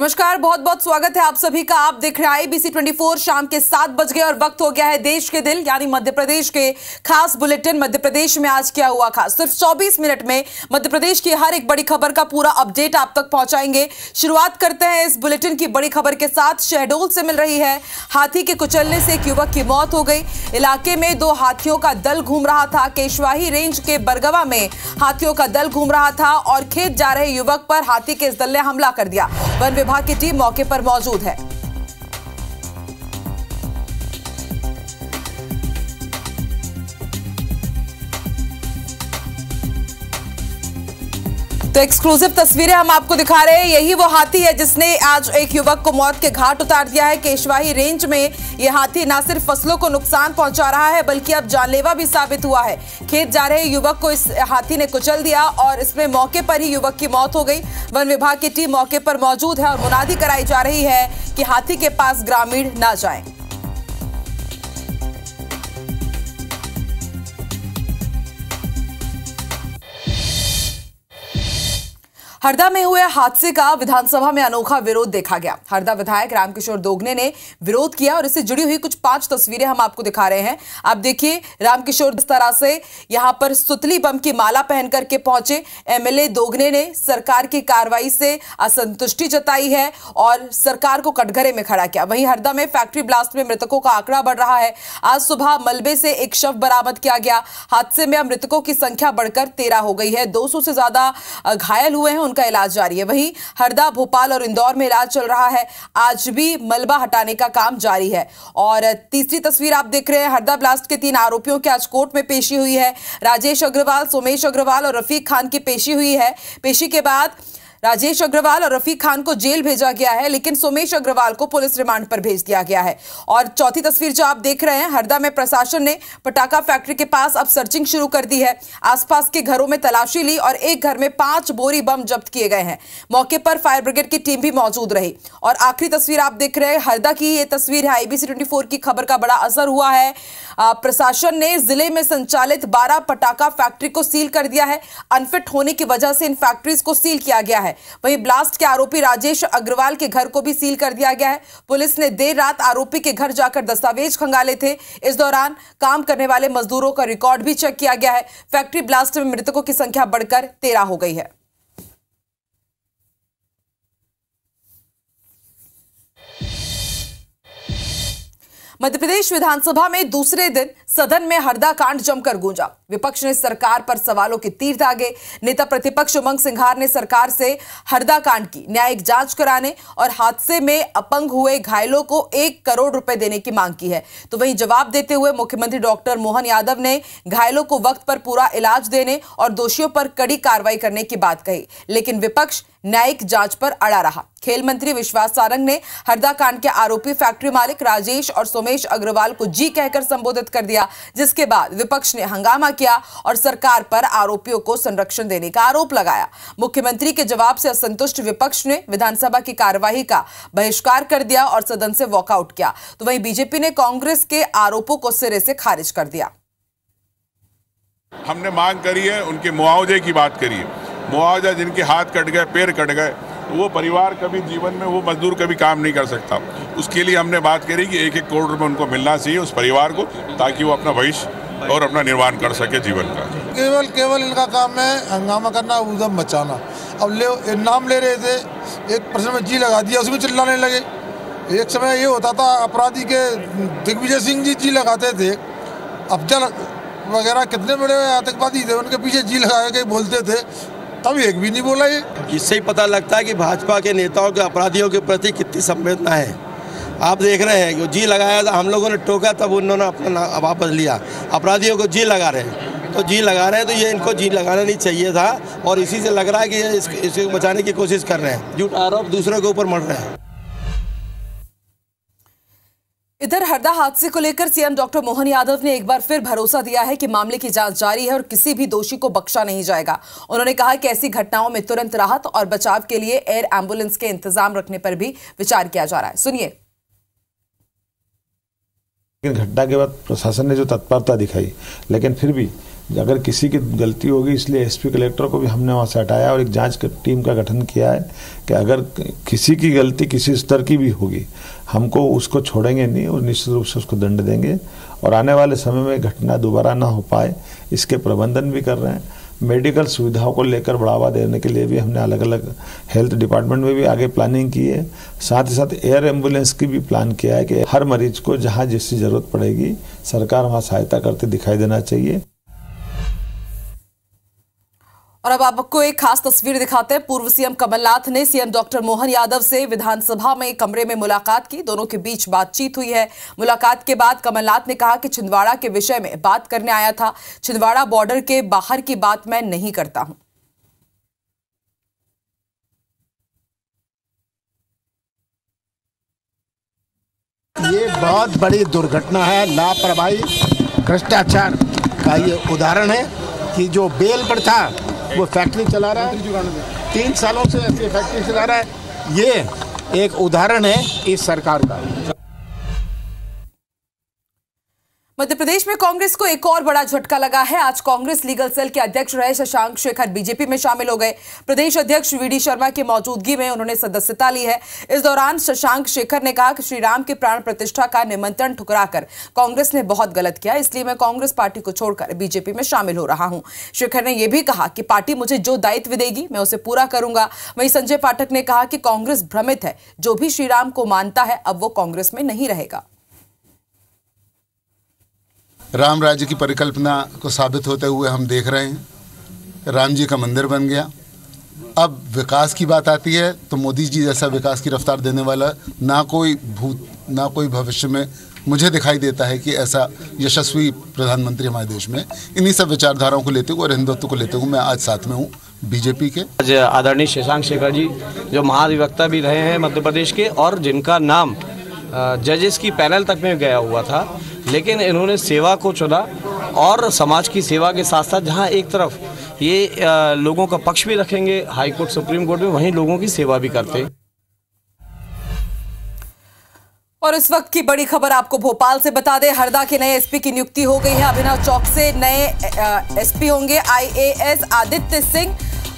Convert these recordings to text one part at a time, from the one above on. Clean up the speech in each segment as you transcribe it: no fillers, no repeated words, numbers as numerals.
नमस्कार, बहुत बहुत स्वागत है आप सभी का। आप देख रहे हैं IBC 24। शाम के 7 बज गए और वक्त हो गया है देश के दिल यानी मध्य प्रदेश के खास बुलेटिन मध्य प्रदेश में आज क्या हुआ खास। सिर्फ 24 मिनट में मध्य प्रदेश की हर एक बड़ी खबर का पूरा अपडेट आप तक पहुंचाएंगे। शुरुआत करते हैं इस बुलेटिन की बड़ी खबर के साथ। शहडोल से मिल रही है। हाथी के कुचलने से एक युवक की मौत हो गई। इलाके में 2 हाथियों का दल घूम रहा था। केशवाही रेंज के बरगवा में हाथियों का दल घूम रहा था और खेत जा रहे युवक पर हाथी के इस दल ने हमला कर दिया। वन विभाग की टीम मौके पर मौजूद है। तो एक्सक्लूसिव तस्वीरें हम आपको दिखा रहे हैं। यही वो हाथी है जिसने आज एक युवक को मौत के घाट उतार दिया है। केशवाही रेंज में यह हाथी न सिर्फ फसलों को नुकसान पहुंचा रहा है बल्कि अब जानलेवा भी साबित हुआ है। खेत जा रहे युवक को इस हाथी ने कुचल दिया और इसमें मौके पर ही युवक की मौत हो गई। वन विभाग की टीम मौके पर मौजूद है और मुनादी कराई जा रही है कि हाथी के पास ग्रामीण न जाएं। हरदा में हुए हादसे का विधानसभा में अनोखा विरोध देखा गया। हरदा विधायक रामकिशोर दोगने ने विरोध किया और इससे जुड़ी हुई कुछ 5 तस्वीरें हम आपको दिखा रहे हैं। आप देखिए, रामकिशोर इस तरह से यहां पर सुतली बम की माला पहन करके पहुंचे। एमएलए दोगने ने सरकार की कार्रवाई से असंतुष्टि जताई है और सरकार को कटघरे में खड़ा किया। वहीं हरदा में फैक्ट्री ब्लास्ट में मृतकों का आंकड़ा बढ़ रहा है। आज सुबह मलबे से एक शव बरामद किया गया। हादसे में अब मृतकों की संख्या बढ़कर 13 हो गई है। 200 से ज्यादा घायल हुए हैं, का इलाज जारी है। वहीं हरदा, भोपाल और इंदौर में इलाज चल रहा है। आज भी मलबा हटाने का काम जारी है। और तीसरी तस्वीर आप देख रहे हैं। हरदा ब्लास्ट के 3 आरोपियों की आज कोर्ट में पेशी हुई है। राजेश अग्रवाल, सोमेश अग्रवाल और रफीक खान की पेशी हुई है। पेशी के बाद राजेश अग्रवाल और रफीक खान को जेल भेजा गया है, लेकिन सोमेश अग्रवाल को पुलिस रिमांड पर भेज दिया गया है। और चौथी तस्वीर जो आप देख रहे हैं, हरदा में प्रशासन ने पटाखा फैक्ट्री के पास अब सर्चिंग शुरू कर दी है। आसपास के घरों में तलाशी ली और एक घर में 5 बोरी बम जब्त किए गए हैं। मौके पर फायर ब्रिगेड की टीम भी मौजूद रही। और आखिरी तस्वीर आप देख रहे हैं, हरदा की ये तस्वीर है। IBC 24 की खबर का बड़ा असर हुआ है। प्रशासन ने जिले में संचालित 12 पटाखा फैक्ट्री को सील कर दिया है। अनफिट होने की वजह से इन फैक्ट्रीज को सील किया गया है। वहीं ब्लास्ट के आरोपी राजेश अग्रवाल के घर को भी सील कर दिया गया है। पुलिस ने देर रात आरोपी के घर जाकर दस्तावेज खंगाले थे। इस दौरान काम करने वाले मजदूरों का रिकॉर्ड भी चेक किया गया है। फैक्ट्री ब्लास्ट में मृतकों की संख्या बढ़कर 13 हो गई है। मध्य प्रदेश विधानसभा में दूसरे दिन सदन में हरदा कांड जमकर गूंजा। विपक्ष ने सरकार पर सवालों के तीर दागे। नेता प्रतिपक्ष उमंग सिंघार ने सरकार से हरदा कांड की न्यायिक जांच कराने और हादसे में अपंग हुए घायलों को 1 करोड़ रुपए देने की मांग की है। तो वहीं जवाब देते हुए मुख्यमंत्री डॉक्टर मोहन यादव ने घायलों को वक्त पर पूरा इलाज देने और दोषियों पर कड़ी कार्रवाई करने की बात कही, लेकिन विपक्ष न्यायिक जांच पर अड़ा रहा। खेल मंत्री विश्वास सारंग ने हरदा कांड के आरोपी फैक्ट्री मालिक राजेश और सोमेश अग्रवाल को जी कहकर संबोधित कर दिया, जिसके बाद विपक्ष ने हंगामा किया और सरकार पर आरोपियों को संरक्षण देने का आरोप लगाया। मुख्यमंत्री के जवाब से असंतुष्ट विपक्ष ने विधानसभा की कार्यवाही का बहिष्कार कर दिया और सदन से वॉकआउट किया। तो वहीं बीजेपी ने कांग्रेस के आरोपों को सिरे से खारिज कर दिया। हमने मांग करी है, उनके मुआवजे की बात करी है। मुआवजा जिनके हाथ कट गए, पैर कट गए, तो वो परिवार कभी जीवन में वो मजदूर कभी काम नहीं कर सकता। उसके लिए हमने बात करी कि 1-1 करोड़ रुपए उनको मिलना चाहिए उस परिवार को, ताकि वो अपना भविष्य और अपना निर्माण कर सके जीवन का। केवल इनका काम है हंगामा करना, उधम मचाना। अब नाम ले रहे थे, एक प्रश्न में जी लगा दिया, उसमें चिल्लाने लगे। एक समय ये होता था अपराधी के दिग्विजय सिंह जी लगाते थे, अफजल वगैरह कितने बड़े आतंकवादी थे, उनके पीछे जी लगा के बोलते थे, तब एक भी नहीं बोला। ये इससे ही पता लगता है कि भाजपा के नेताओं के अपराधियों के प्रति कितनी संवेदना है। आप देख रहे हैं कि जी लगाया था, हम लोगों ने टोका तब उन्होंने अपना वापस लिया। अपराधियों को जी लगा रहे हैं, तो जी लगा रहे हैं, तो ये इनको जी लगाना नहीं चाहिए था और इसी से लग रहा है कि ये इसे बचाने की कोशिश कर रहे हैं। झूठ आरोप दूसरों के ऊपर मढ़ रहे हैं। इधर हरदा हादसे को लेकर सीएम डॉक्टर मोहन यादव ने एक बार फिर भरोसा दिया है कि मामले की जांच जारी है और किसी भी दोषी को बख्शा नहीं जाएगा। उन्होंने कहा कि ऐसी घटनाओं में तुरंत राहत और बचाव के लिए एयर एम्बुलेंस के इंतजाम रखने पर भी विचार किया जा रहा है। सुनिए। घटना के बाद प्रशासन ने जो तत्परता दिखाई, लेकिन फिर भी अगर किसी की गलती होगी, इसलिए एसपी कलेक्टर को भी हमने वहाँ से हटाया और एक जांच टीम का गठन किया है कि अगर किसी की गलती किसी स्तर की भी होगी, हमको उसको छोड़ेंगे नहीं और निश्चित रूप से उसको दंड देंगे और आने वाले समय में घटना दोबारा ना हो पाए इसके प्रबंधन भी कर रहे हैं। मेडिकल सुविधाओं को लेकर बढ़ावा देने के लिए भी हमने अलग अलग हेल्थ डिपार्टमेंट में भी आगे प्लानिंग की है। साथ ही साथ एयर एम्बुलेंस की भी प्लान किया है कि हर मरीज को जहां जिसकी जरूरत पड़ेगी सरकार वहां सहायता करते दिखाई देना चाहिए। और अब आपको एक खास तस्वीर दिखाते हैं। पूर्व सीएम कमलनाथ ने सीएम डॉक्टर मोहन यादव से विधानसभा में कमरे में मुलाकात की। दोनों के बीच बातचीत हुई है। मुलाकात के बाद कमलनाथ ने कहा कि छिंदवाड़ा के विषय में बात करने आया था। छिंदवाड़ा बॉर्डर के बाहर की बात मैं नहीं करता हूं। ये बहुत बड़ी दुर्घटना है, लापरवाही भ्रष्टाचार का ये उदाहरण है कि जो बेल पर था वो फैक्ट्री चला रहा है, 3 सालों से ऐसी फैक्ट्री चला रहा है। ये एक उदाहरण है इस सरकार का। मध्य प्रदेश में कांग्रेस को एक और बड़ा झटका लगा है। आज कांग्रेस लीगल सेल के अध्यक्ष रहे शशांक शेखर बीजेपी में शामिल हो गए। प्रदेश अध्यक्ष वीडी शर्मा की मौजूदगी में उन्होंने सदस्यता ली है। इस दौरान शशांक शेखर ने कहा कि श्री राम के प्राण प्रतिष्ठा का निमंत्रण ठुकराकर कांग्रेस ने बहुत गलत किया, इसलिए मैं कांग्रेस पार्टी को छोड़कर बीजेपी में शामिल हो रहा हूं। शेखर ने यह भी कहा कि पार्टी मुझे जो दायित्व देगी मैं उसे पूरा करूंगा। वहीं संजय पाठक ने कहा कि कांग्रेस भ्रमित है, जो भी श्री राम को मानता है अब वो कांग्रेस में नहीं रहेगा। राम राज्य की परिकल्पना को साबित होते हुए हम देख रहे हैं। राम जी का मंदिर बन गया। अब विकास की बात आती है तो मोदी जी जैसा विकास की रफ्तार देने वाला ना कोई भूत ना कोई भविष्य में मुझे दिखाई देता है कि ऐसा यशस्वी प्रधानमंत्री हमारे देश में। इन्हीं सब विचारधाराओं को लेते हुए और हिंदुत्व को लेते हुए मैं आज साथ में हूँ बीजेपी के। आज आदरणीय शशांक शेखर जी जो महाधिवक्ता भी रहे हैं मध्य प्रदेश के और जिनका नाम जजेस की पैनल तक में गया हुआ था, लेकिन इन्होंने सेवा को चुना और समाज की सेवा के साथ साथ जहां एक तरफ ये लोगों का पक्ष भी रखेंगे हाई कोर्ट सुप्रीम कोर्ट में, वहीं लोगों की सेवा भी करते। और इस वक्त की बड़ी खबर आपको भोपाल से बता दें। हरदा के नए एसपी की नियुक्ति हो गई है। अभिनव चौक से नए एसपी होंगे। आईएएस आदित्य सिंह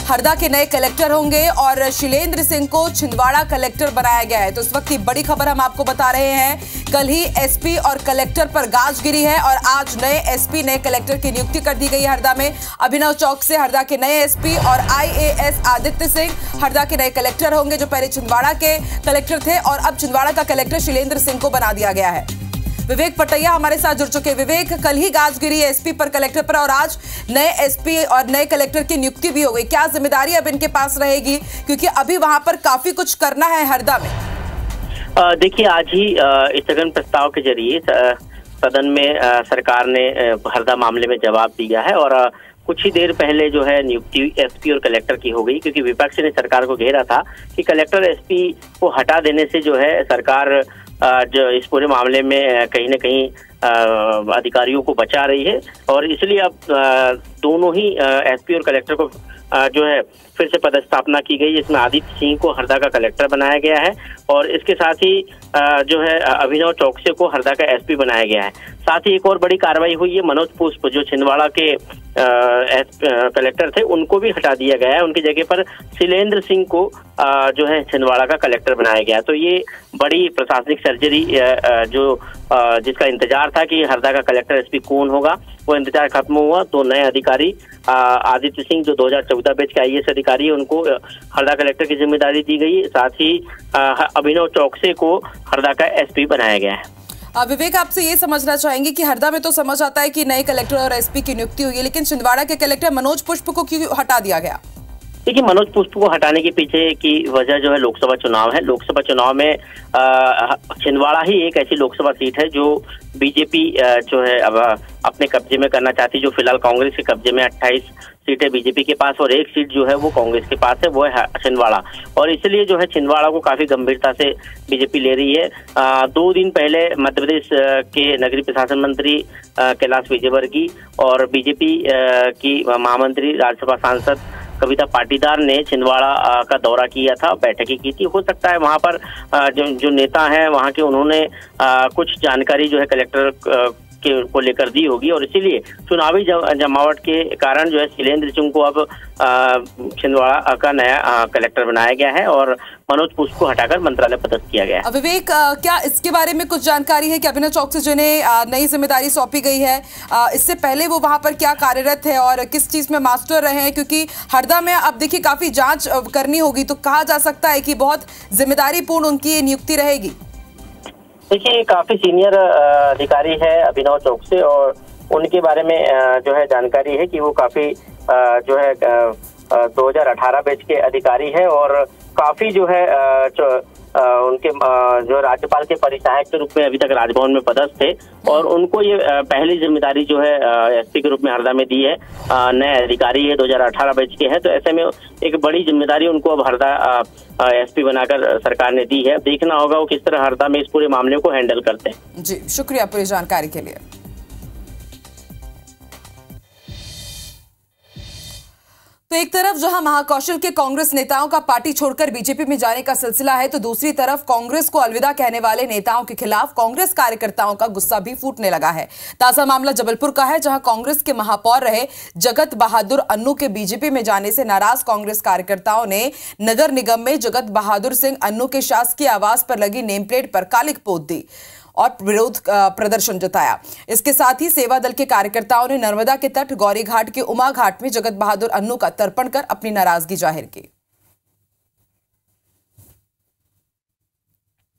हरदा के नए कलेक्टर होंगे और शिलेंद्र सिंह को छिंदवाड़ा कलेक्टर बनाया गया है। तो इस वक्त की बड़ी खबर हम आपको बता रहे हैं। कल ही एसपी और कलेक्टर पर गाज गिरी है और आज नए एसपी नए कलेक्टर की नियुक्ति कर दी गई है हरदा में। अभिनव चौक से हरदा के नए एसपी और आईएएस आदित्य सिंह हरदा के नए कलेक्टर होंगे, जो पहले छिंदवाड़ा के कलेक्टर थे और अब छिंदवाड़ा का कलेक्टर शिलेंद्र सिंह को बना दिया गया है। विवेक पटैया हमारे साथ जुड़ चुके। विवेक, कल ही गाज गिरी एसपी पर कलेक्टर पर और आज नए एसपी और नए कलेक्टर की नियुक्ति भी हो गई। क्या जिम्मेदारी अब इनके पास रहेगी, क्योंकि अभी वहां पर काफी कुछ करना है हरदा में? देखिए, आज ही स्थगन प्रस्ताव के जरिए सदन में सरकार ने हरदा मामले में जवाब दिया है और कुछ ही देर पहले जो है नियुक्ति एसपी और कलेक्टर की हो गई, क्योंकि विपक्ष ने सरकार को घेरा था कि कलेक्टर एसपी को हटा देने से जो है सरकार जो इस पूरे मामले में कहीं न कहीं अधिकारियों को बचा रही है और इसलिए अब दोनों ही एसपी और कलेक्टर को जो है फिर से पदस्थापना की गई। इसमें आदित्य सिंह को हरदा का कलेक्टर बनाया गया है और इसके साथ ही जो है अभिनव चौकसे को हरदा का एसपी बनाया गया है। साथ ही एक और बड़ी कार्रवाई हुई है। मनोज पुष्प जो छिंदवाड़ा के कलेक्टर थे उनको भी हटा दिया गया है। उनकी जगह पर शिलेंद्र सिंह को जो है छिंदवाड़ा का कलेक्टर बनाया गया। तो ये बड़ी प्रशासनिक सर्जरी जो जिसका इंतजार था कि हरदा का कलेक्टर एसपी कौन होगा, वो इंतजार खत्म हुआ। तो नए अधिकारी आदित्य सिंह जो 2014 बैच के आईएएस अधिकारी है उनको हरदा कलेक्टर की जिम्मेदारी दी गई। साथ ही अभिनव चौकसे को हरदा का एसपी बनाया गया है। विवेक, आपसे ये समझना चाहेंगे कि हरदा में तो समझ आता है कि नए कलेक्टर और एसपी की नियुक्ति हुई है, लेकिन छिंदवाड़ा के कलेक्टर मनोज पुष्प को क्यों हटा दिया गया? देखिए, मनोज पुष्प को हटाने के पीछे की वजह जो है लोकसभा चुनाव है। लोकसभा चुनाव में छिंदवाड़ा ही एक ऐसी लोकसभा सीट है जो बीजेपी जो है अब अपने कब्जे में करना चाहती, जो फिलहाल कांग्रेस के कब्जे में 28 सीटें बीजेपी के पास और एक सीट जो है वो कांग्रेस के पास है, वो है छिंदवाड़ा। और इसलिए जो है छिंदवाड़ा को काफी गंभीरता से बीजेपी ले रही है। 2 दिन पहले मध्य प्रदेश के नगरीय प्रशासन मंत्री कैलाश विजयवर्गीय और बीजेपी की महामंत्री राज्यसभा सांसद कविता पाटीदार ने छिंदवाड़ा का दौरा किया था, बैठकें की थी। हो सकता है वहां पर जो नेता हैं वहां के, उन्होंने कुछ जानकारी जो है कलेक्टर को लेकर दी होगी और इसीलिए चुनावी जमावट के कारण जो है शैलेंद्र सिंह को अब छिंदवाड़ा का नया कलेक्टर बनाया गया है और मनोज पुष्प को हटाकर मंत्रालय पदस्थ किया गया है। विवेक, क्या इसके बारे में कुछ जानकारी है कि अभिनव चौकसी जिन्हें नई जिम्मेदारी सौंपी गई है, इससे पहले वो वहां पर क्या कार्यरत है और किस चीज में मास्टर रहे हैं? क्योंकि हरदा में अब देखिए काफी जांच करनी होगी, तो कहा जा सकता है कि बहुत जिम्मेदारी पूर्ण उनकी नियुक्ति रहेगी। देखिए, काफी सीनियर अधिकारी है अभिनव चौकसी और उनके बारे में जो है जानकारी है कि वो काफी जो है 2018 बैच के अधिकारी है और काफी जो है उनके जो राज्यपाल के परिचायक के रूप में अभी तक राजभवन में पदस्थ थे और उनको ये पहली जिम्मेदारी जो है एसपी के रूप में हरदा में दी है। नए अधिकारी है, 2018 बैच के हैं, तो ऐसे में एक बड़ी जिम्मेदारी उनको अब हरदा एसपी बनाकर सरकार ने दी है। देखना होगा वो किस तरह हरदा में इस पूरे मामले को हैंडल करते हैं। जी, शुक्रिया पूरी जानकारी के लिए। तो एक तरफ जहां महाकौशल के कांग्रेस नेताओं का पार्टी छोड़कर बीजेपी में जाने का सिलसिला है, तो दूसरी तरफ कांग्रेस को अलविदा कहने वाले नेताओं के खिलाफ कांग्रेस कार्यकर्ताओं का गुस्सा भी फूटने लगा है। ताजा मामला जबलपुर का है, जहां कांग्रेस के महापौर रहे जगत बहादुर अन्नू के बीजेपी में जाने से नाराज कांग्रेस कार्यकर्ताओं ने नगर निगम में जगत बहादुर सिंह अन्नू के शासकीय आवास पर लगी नेम प्लेट पर कालिक पोत दी और विरोध प्रदर्शन जताया। इसके साथ ही सेवा दल के कार्यकर्ताओं ने नर्मदा के तट गौरी घाट के उमा घाट में जगत बहादुर अन्नू का तर्पण कर अपनी नाराजगी जाहिर की।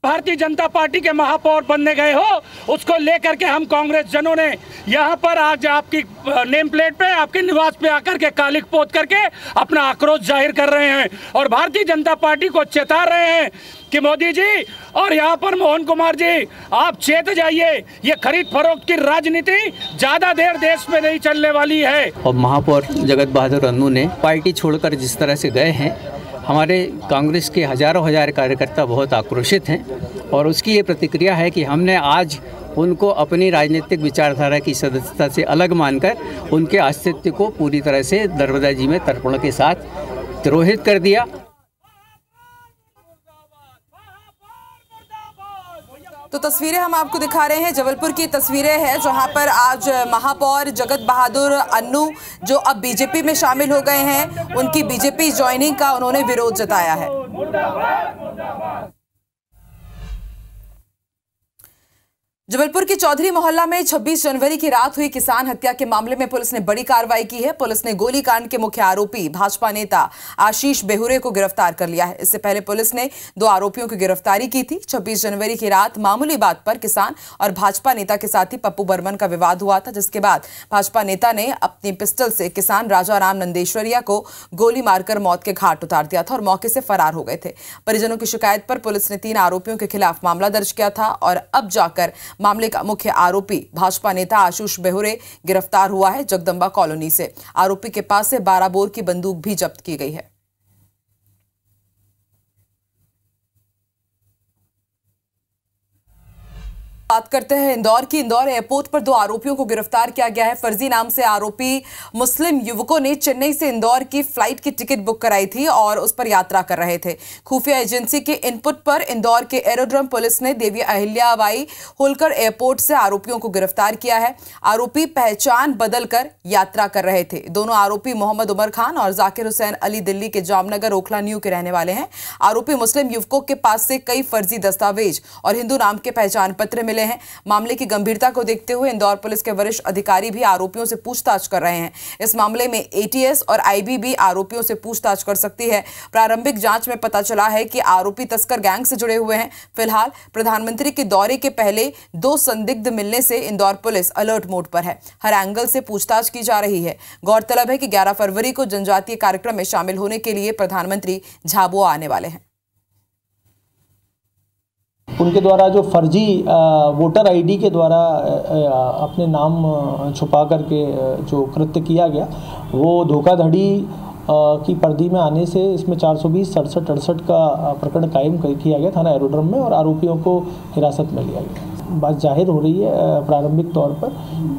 भारतीय जनता पार्टी के महापौर बनने गए हो, उसको लेकर के हम कांग्रेस जनों ने यहाँ पर आज आपकी नेम प्लेट पे, आपके निवास पे आकर के कालिक पोत करके अपना आक्रोश जाहिर कर रहे हैं और भारतीय जनता पार्टी को चेता रहे हैं कि मोदी जी और यहाँ पर मोहन कुमार जी, आप चेत जाइए, ये खरीद फरोख्त की राजनीति ज्यादा देर देश में नहीं चलने वाली है। और महापौर जगत बहादुर अन्नू ने पार्टी छोड़कर जिस तरह से गए हैं, हमारे कांग्रेस के हजारों कार्यकर्ता बहुत आक्रोशित हैं और उसकी ये प्रतिक्रिया है कि हमने आज उनको अपनी राजनीतिक विचारधारा की सदस्यता से अलग मानकर उनके अस्तित्व को पूरी तरह से नर्मदा जी में तर्पण के साथ तिरोहित कर दिया। तो तस्वीरें हम आपको दिखा रहे हैं, जबलपुर की तस्वीरें हैं, जहां पर आज महापौर जगत बहादुर अन्नू जो अब बीजेपी में शामिल हो गए हैं, उनकी बीजेपी ज्वाइनिंग का उन्होंने विरोध जताया है। जबलपुर के चौधरी मोहल्ला में 26 जनवरी की रात हुई किसान हत्या के मामले में पुलिस ने बड़ी कार्रवाई की है। पुलिस ने गोलीकांड के मुख्य आरोपी भाजपा नेता आशीष बेहुरे को गिरफ्तार कर लिया है। इससे पहले पुलिस ने 2 आरोपियों की गिरफ्तारी की थी। 26 जनवरी की रात मामूली बात पर किसान और भाजपा नेता के साथ ही पप्पू बर्मन का विवाद हुआ था, जिसके बाद भाजपा नेता ने अपनी पिस्टल से किसान राजा राम नंदेश्वरिया को गोली मारकर मौत के घाट उतार दिया था और मौके से फरार हो गए थे। परिजनों की शिकायत पर पुलिस ने 3 आरोपियों के खिलाफ मामला दर्ज किया था और अब जाकर मामले का मुख्य आरोपी भाजपा नेता आशीष बेहुरे गिरफ्तार हुआ है जगदंबा कॉलोनी से। आरोपी के पास से 12 बोर की बंदूक भी जब्त की गई है। बात करते हैं इंदौर की। इंदौर एयरपोर्ट पर 2 आरोपियों को गिरफ्तार किया गया है। फर्जी नाम से आरोपी मुस्लिम युवकों ने चेन्नई से इंदौर की फ्लाइट की टिकट बुक कराई थी और उस पर यात्रा कर रहे थे। खुफिया एजेंसी के इनपुट पर इंदौर के एरोड्रम पुलिस ने देवी अहिल्याबाई होलकर एयरपोर्ट से आरोपियों को गिरफ्तार किया है। आरोपी पहचान बदलकर यात्रा कर रहे थे। दोनों आरोपी मोहम्मद उमर खान और जाकिर हुसैन अली दिल्ली के जामनगर ओखला न्यू के रहने वाले हैं। आरोपी मुस्लिम युवकों के पास से कई फर्जी दस्तावेज और हिंदू नाम के पहचान पत्र मिले हैं। मामले की गंभीरता को देखते हुए इंदौर पुलिस के वरिष्ठ अधिकारी भी आरोपियों से पूछताछ कर रहे हैं। इस मामले में एटीएस और आईबी आरोपियों से पूछताछ कर सकती है। प्रारंभिक जांच में पता चला है कि आरोपी तस्कर गैंग से जुड़े हुए हैं। फिलहाल प्रधानमंत्री के दौरे के पहले 2 संदिग्ध मिलने से इंदौर पुलिस अलर्ट मोड पर है। हर एंगल से पूछताछ की जा रही है। गौरतलब है कि 11 फरवरी को जनजातीय कार्यक्रम में शामिल होने के लिए प्रधानमंत्री झाबुआ आने वाले हैं। उनके द्वारा जो फर्जी वोटर आईडी के द्वारा अपने नाम छुपा करके जो कृत्य किया गया, वो धोखाधड़ी की पर्दी में आने से इसमें 420, 67, 68 का प्रकरण कायम किया गया थाना एरोड्रम में और आरोपियों को हिरासत में लिया गया। बात जाहिर हो रही है प्रारंभिक तौर पर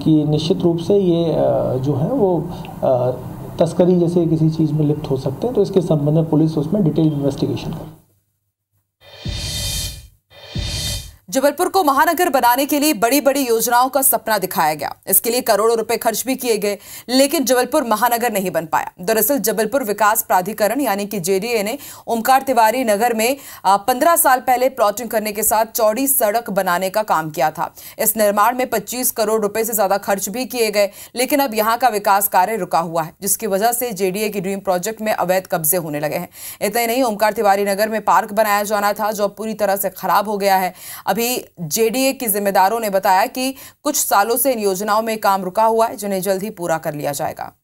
कि निश्चित रूप से ये जो है वो तस्करी जैसे किसी चीज़ में लिप्त हो सकते हैं, तो इसके संबंध में पुलिस उसमें डिटेल इन्वेस्टिगेशन करे। जबलपुर को महानगर बनाने के लिए बड़ी बड़ी योजनाओं का सपना दिखाया गया। इसके लिए करोड़ों रुपए खर्च भी किए गए, लेकिन जबलपुर महानगर नहीं बन पाया। दरअसल जबलपुर विकास प्राधिकरण यानी कि जेडीए ने ओमकार तिवारी नगर में 15 साल पहले प्लॉटिंग करने के साथ चौड़ी सड़क बनाने का काम किया था। इस निर्माण में 25 करोड़ रुपए से ज्यादा खर्च भी किए गए, लेकिन अब यहां का विकास कार्य रुका हुआ है, जिसकी वजह से जेडीए की ड्रीम प्रोजेक्ट में अवैध कब्जे होने लगे हैं। इतना ही नहीं, ओमकार तिवारी नगर में पार्क बनाया जाना था जो पूरी तरह से खराब हो गया है। अभी जेडीए के जिम्मेदारों ने बताया कि कुछ सालों से इन योजनाओं में काम रुका हुआ है, जिन्हें जल्द ही पूरा कर लिया जाएगा।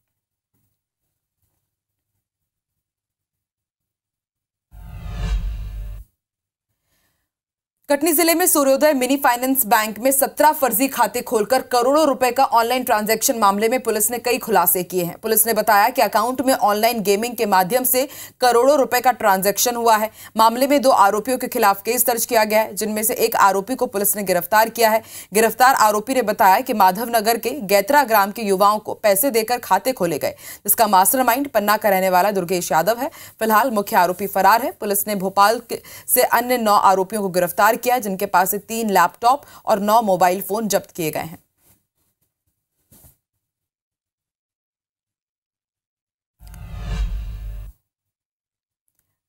कटनी जिले में सूर्योदय मिनी फाइनेंस बैंक में 17 फर्जी खाते खोलकर करोड़ों रुपए का ऑनलाइन ट्रांजैक्शन मामले में पुलिस ने कई खुलासे किए हैं। पुलिस ने बताया कि अकाउंट में ऑनलाइन गेमिंग के माध्यम से करोड़ों रुपए का ट्रांजैक्शन हुआ है। मामले में 2 आरोपियों के खिलाफ केस दर्ज किया गया है, जिनमें से एक आरोपी को पुलिस ने गिरफ्तार किया है। गिरफ्तार आरोपी ने बताया कि माधवनगर के गैत्रा ग्राम के युवाओं को पैसे देकर खाते खोले गए, जिसका मास्टरमाइंड पन्ना का रहने वाला दुर्गेश यादव है। फिलहाल मुख्य आरोपी फरार है। पुलिस ने भोपाल से अन्य 9 आरोपियों को गिरफ्तार किया, जिनके पास से 3 लैपटॉप और 9 मोबाइल फोन जब्त किए गए हैं।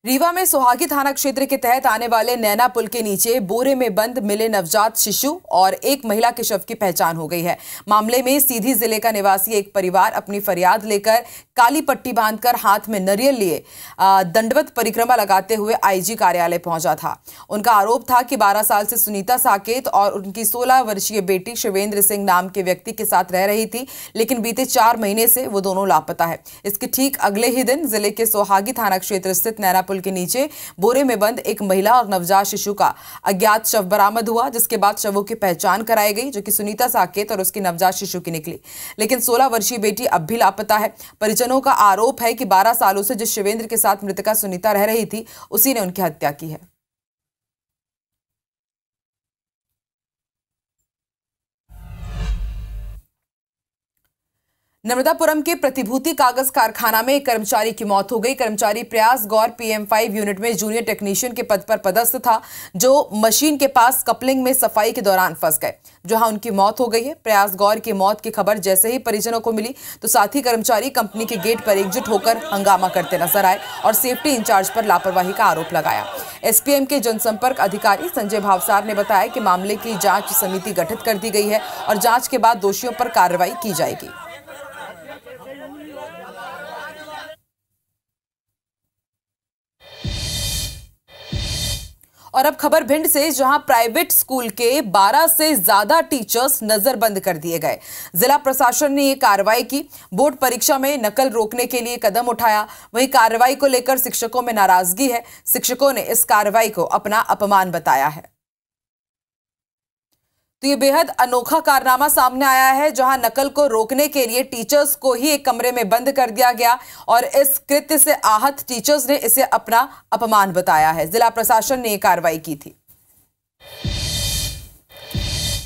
रीवा में सोहागी थाना क्षेत्र के तहत आने वाले नैना पुल के नीचे बोरे में बंद मिले नवजात शिशु और एक महिला के शव की पहचान हो गई है। मामले में सीधी जिले का निवासी एक परिवार अपनी फरियाद लेकर काली पट्टी बांधकर हाथ में नारियल लिए दंडवत परिक्रमा लगाते हुए आईजी कार्यालय पहुंचा था। उनका आरोप था कि 12 साल से सुनीता साकेत और उनकी 16 वर्षीय बेटी शिवेंद्र सिंह नाम के व्यक्ति के साथ रह रही थी, लेकिन बीते 4 महीने से वो दोनों लापता है। इसके ठीक अगले ही दिन जिले के सोहागी थाना क्षेत्र स्थित नैना पुल के नीचे बोरे में बंद एक महिला और नवजात शिशु का अज्ञात शव बरामद हुआ, जिसके बाद शवों की पहचान कराई गई, जो कि सुनीता साकेत और उसकी नवजात शिशु की निकली। लेकिन 16 वर्षीय बेटी अब भी लापता है। परिजनों का आरोप है कि 12 सालों से जिस शिवेंद्र के साथ मृतका सुनीता रह रही थी, उसी ने उनकी हत्या की है। नर्मदापुरम के प्रतिभूति कागज कारखाना में एक कर्मचारी की मौत हो गई। कर्मचारी प्रयास गौर PM5 यूनिट में जूनियर टेक्नीशियन के पद पर पदस्थ था, जो मशीन के पास कपलिंग में सफाई के दौरान फंस गए, जहां उनकी मौत हो गई है। प्रयास गौर की मौत की खबर जैसे ही परिजनों को मिली तो साथी कर्मचारी कंपनी के गेट पर एकजुट होकर हंगामा करते नजर आए और सेफ्टी इंचार्ज पर लापरवाही का आरोप लगाया। SPM के जनसंपर्क अधिकारी संजय भावसार ने बताया कि मामले की जांच समिति गठित कर दी गई है और जांच के बाद दोषियों पर कार्रवाई की जाएगी। और अब खबर भिंड से, जहां प्राइवेट स्कूल के 12 से ज्यादा टीचर्स नजरबंद कर दिए गए। जिला प्रशासन ने यह कार्रवाई की। बोर्ड परीक्षा में नकल रोकने के लिए कदम उठाया। वहीं कार्रवाई को लेकर शिक्षकों में नाराजगी है। शिक्षकों ने इस कार्रवाई को अपना अपमान बताया है। तो ये बेहद अनोखा कारनामा सामने आया है, जहां नकल को रोकने के लिए टीचर्स को ही एक कमरे में बंद कर दिया गया और इस कृत्य से आहत टीचर्स ने इसे अपना अपमान बताया है। जिला प्रशासन ने यह कार्रवाई की थी।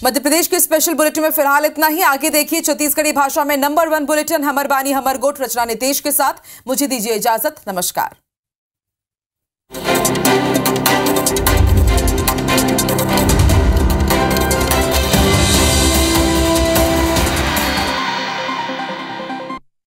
मध्य प्रदेश के स्पेशल बुलेटिन में फिलहाल इतना ही। आगे देखिए छत्तीसगढ़ी भाषा में नंबर 1 बुलेटिन हमर बानी हमर गोठ। रचना नितेश के साथ मुझे दीजिए इजाजत। नमस्कार।